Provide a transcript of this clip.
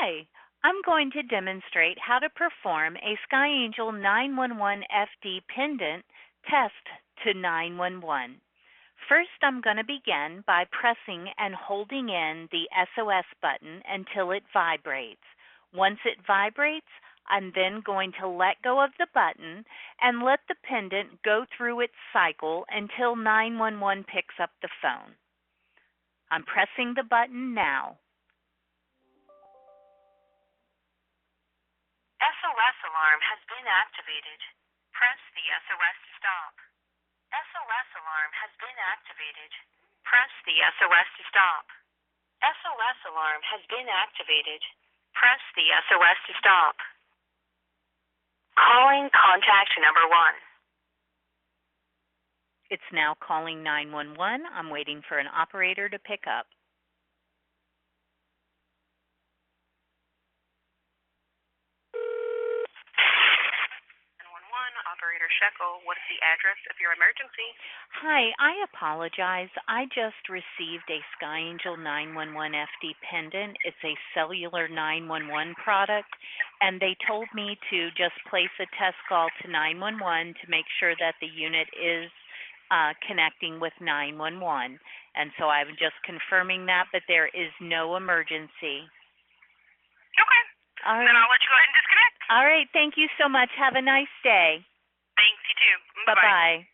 Hi, I'm going to demonstrate how to perform a SkyAngel911FD pendant test to 911. First, I'm going to begin by pressing and holding in the SOS button until it vibrates. Once it vibrates, I'm then going to let go of the button and let the pendant go through its cycle until 911 picks up the phone. I'm pressing the button now. SOS alarm has been activated. Press the SOS to stop. SOS alarm has been activated. Press the SOS to stop. SOS alarm has been activated. Press the SOS to stop. Calling contact number 1. It's now calling 911. I'm waiting for an operator to pick up. Operator Shekel, what is the address of your emergency? Hi, I apologize. I just received a SkyAngel911FD pendant. It's a cellular 911 product, and they told me to just place a test call to 911 to make sure that the unit is connecting with 911. And so I'm just confirming that, but there is no emergency. Okay. All right. Then I'll let you go ahead and disconnect. All right. Thank you so much. Have a nice day. Thanks, you too. Bye-bye.